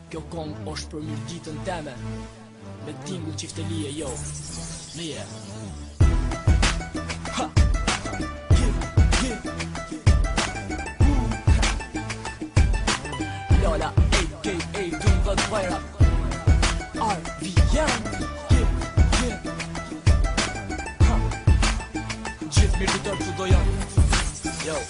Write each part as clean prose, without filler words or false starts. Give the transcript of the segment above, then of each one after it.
Kjo kong është për mirë ditën teme me tingull qiftelie jo Lije Ha Lola a.k.a. Dungët Vajra RVM Gjithë mirë ditër që do janë Yo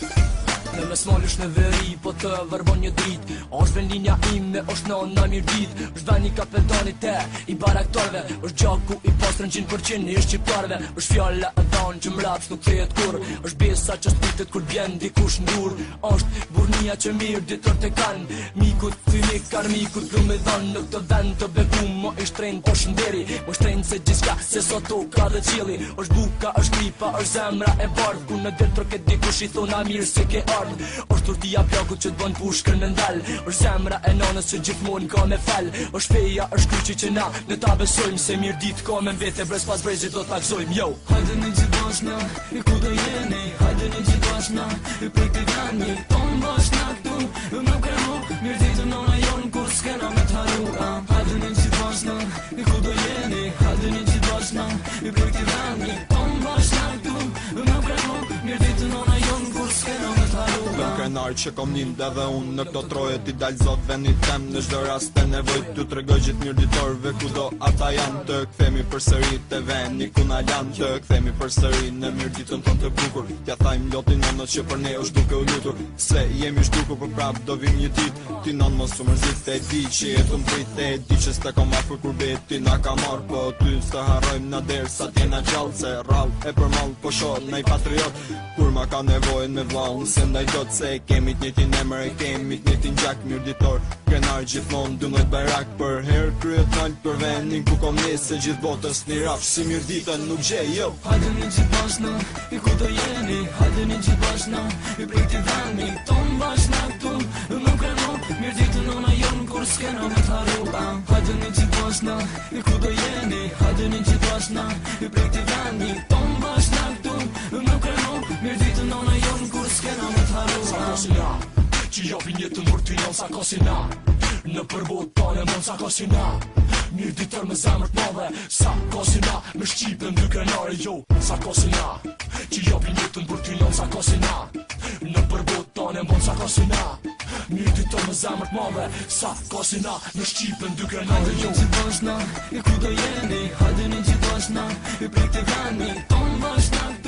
Në me smalish në veri, po të vërbon një drit është ven linja ime, është në mirë dit është veni kapetani te, i baraktorve është gjaku i pastrën 100% i shqiptarve është fjalla e dhanë që mraps nuk thejet kur është besa që spitet kur bjen dikush ndur është burnia që mirë ditër të kanë mikut, fymik, karmikut gru me dhanë në këtë vend të begum mo i shtrejnë po shënderi mo shtrejnë se gjithka se soto ka dhe qili është buka, është kripa, është zemra e bardh ku në del troket dikush i thona mirë se ke ardh është turtia plakut që t'bën pushkër me ndal është zemra e nanës që gjithmon ka me fal është feja, është kryqi që na në ta besojmë se mirë dit ka me vete brez pas brezit do t'akzojmë yo Hajde një gjithë bashna, i ku do jeni Hajde një gjithë bashna, i prej të vani Ton bashna këtu, më kremu Mirë ditë nona jonë kur s'kena me t'haru Hajde një gjithë bashna, i ku do jeni Hajde një gjithë bashna, i prej të vani Ton bashna këtu, më kremu Mirë ditë nona jonë kur s'kena me t'haru Vëm krenar që kom njinde dhe unë në këto troje ti dal zot venit tem në çdo rast të nevojt tu tregoj gjithë mirë ditorve kudo ata janë të kthemi përsëri te veni ku na lan të kthemi përsëri në mirë ditën tonë të bukur t'ja thajm lotin nonës që për ne është duke u lutur se jemi zhdukur për prap do vim një ditë ti non mos u mërzit e di që jetën prit e di që s'ta kom afër kur bet ti na ka marr po ty s'ta harrojmë na derisa t'jena gjallë se rrall e përmall po shoh ndaj patriot kur ma ka nevojën me vllahun se ndaj dot se kemi t'njëjtin emër e kemi t'njëjtin gjak mirë ditor krenar gjithmonë 12 barak për herë kryet nalt për vendin ku kom nesë gjithë botës një rafsh si mirë ditën nuk gjej jo Hajde një gjithë bashna, i ku do jeni Hajde një gjithë bashna, i prej të vani Ton bashna këtu, më krenu Mirë ditë nona jonë kur s'kena me t'haru Hajde një gjithë bashna, i ku do jeni Hajde një gjithë bashna, i prej të vani Ton bashna këtu, më krenu Mirë ditë nona jonë kur s'kena me t'haru Sa kosina, që jopin jetën për ty janë sa kosina Në përbot tane mën sa kosina Mirë ditër me zemër t'mave Sa kosina, me shqipën dy krenare jo Sa kosina, që jopin jetën për ty janë sa kosina Në përbot tane mën sa kosina Mirë ditër me zemër t'mave Sa kosina, me shqipën dy krenare jo Hajde një gjithë bashna, i ku do jeni Hajde një gjithë bashna, i prej të vani Ton bashna